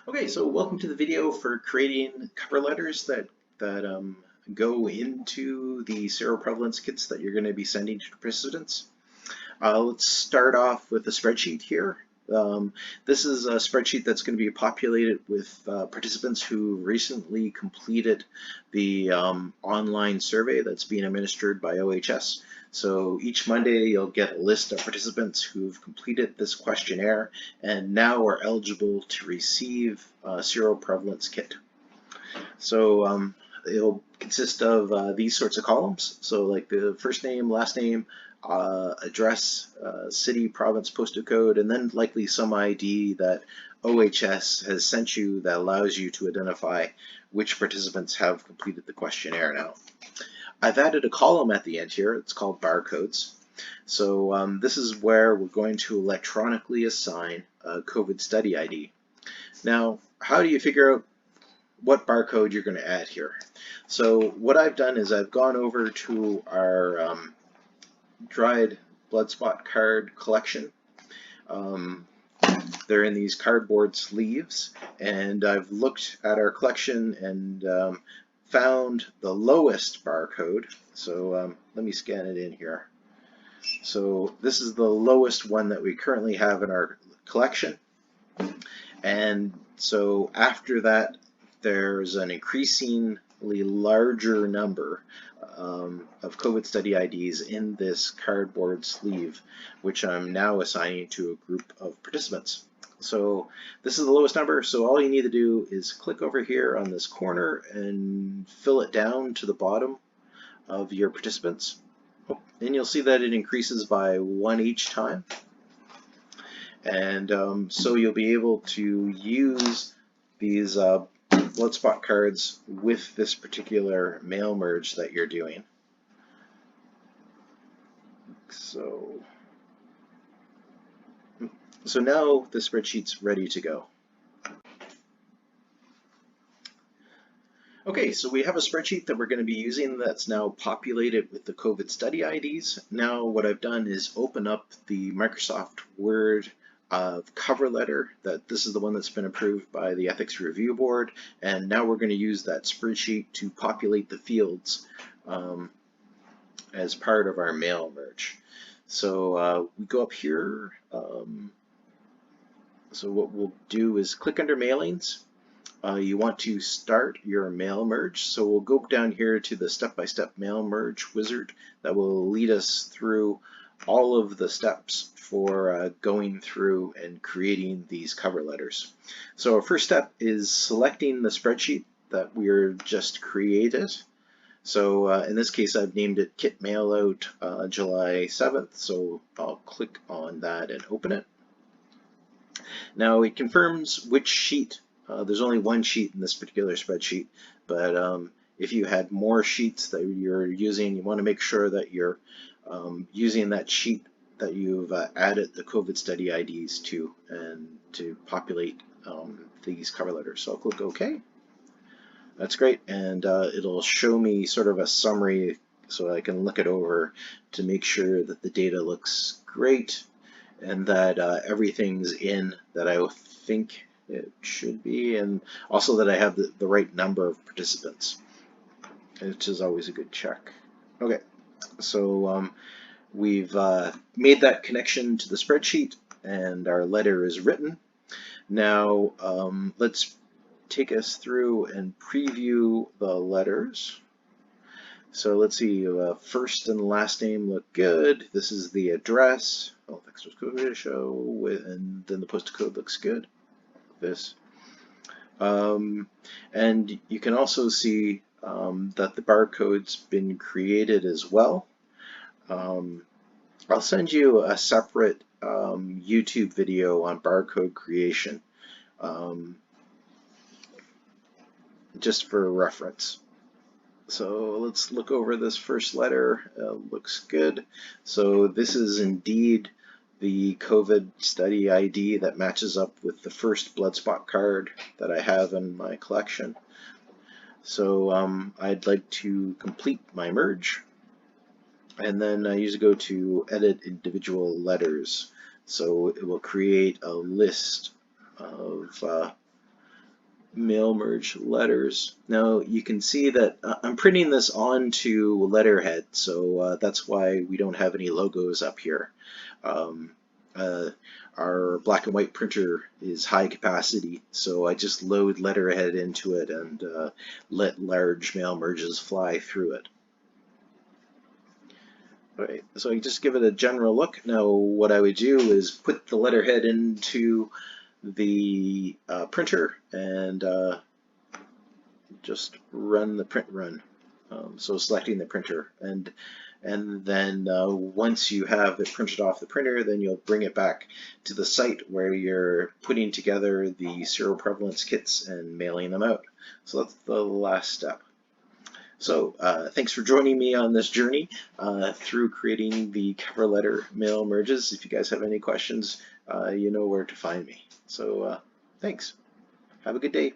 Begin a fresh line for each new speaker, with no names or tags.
Okay, so welcome to the video for creating cover letters that go into the seroprevalence kits that you're going to be sending to participants. Let's start off with a spreadsheet here. This is a spreadsheet that's going to be populated with participants who recently completed the online survey that's being administered by OHS. So each Monday you'll get a list of participants who've completed this questionnaire and now are eligible to receive a seroprevalence kit. So it'll consist of these sorts of columns. So like the first name, last name, address, city, province, postal code, and then likely some ID that OHS has sent you that allows you to identify which participants have completed the questionnaire now. I've added a column at the end here. It's called barcodes. So this is where we're going to electronically assign a COVID study ID. Now, how do you figure out what barcode you're going to add here? So what I've done is I've gone over to our dried blood spot card collection. They're in these cardboard sleeves, and I've looked at our collection and found the lowest barcode. So let me scan it in here. So this is the lowest one that we currently have in our collection. And so after that, there's an increasingly larger number of COVID study IDs in this cardboard sleeve, which I'm now assigning to a group of participants. So this is the lowest number, so all you need to do is click over here on this corner and fill it down to the bottom of your participants. And you'll see that it increases by 1 each time. And so you'll be able to use these blood spot cards with this particular mail merge that you're doing. So now the spreadsheet's ready to go. Okay, so we have a spreadsheet that we're going to be using that's now populated with the COVID study IDs. Now what I've done is open up the Microsoft Word cover letter. This is the one that's been approved by the Ethics Review Board, and now we're going to use that spreadsheet to populate the fields as part of our mail merge. So we go up here. So what we'll do is click under mailings. You want to start your mail merge. So we'll go down here to the step-by-step mail merge wizard that will lead us through all of the steps for going through and creating these cover letters. So our first step is selecting the spreadsheet that we're just created. So in this case, I've named it Kit Mailout July 7th. So I'll click on that and open it. Now it confirms which sheet. There's only one sheet in this particular spreadsheet, but if you had more sheets that you're using, you want to make sure that you're using that sheet that you've added the COVID study IDs to, and to populate these cover letters. So I'll click OK. That's great, and it'll show me sort of a summary so I can look it over to make sure that the data looks great and that everything's in that I think it should be, and also that I have the right number of participants, which is always a good check. Okay, so we've made that connection to the spreadsheet and our letter is written. Now let's take us through and preview the letters. So let's see, first and last name look good. This is the address. Oh, thanks for code show with, and then the postal code looks good. This. And you can also see that the barcode's been created as well. I'll send you a separate YouTube video on barcode creation just for reference. So let's look over this first letter. Looks good. So this is indeed the COVID study ID that matches up with the first blood spot card that I have in my collection. So I'd like to complete my merge, and then I usually go to edit individual letters. So it will create a list of mail merge letters. Now you can see that I'm printing this onto letterhead, so that's why we don't have any logos up here. Um, uh, our black and white printer is high capacity, so I just load letterhead into it and let large mail merges fly through it. Alright, so I just give it a general look. Now what I would do is put the letterhead into the printer and just run the print run. So selecting the printer, and then once you have it printed off the printer, then you'll bring it back to the site where you're putting together the seroprevalence kits and mailing them out. So that's the last step. So thanks for joining me on this journey through creating the cover letter mail merges. If you guys have any questions, you know where to find me. So thanks. Have a good day.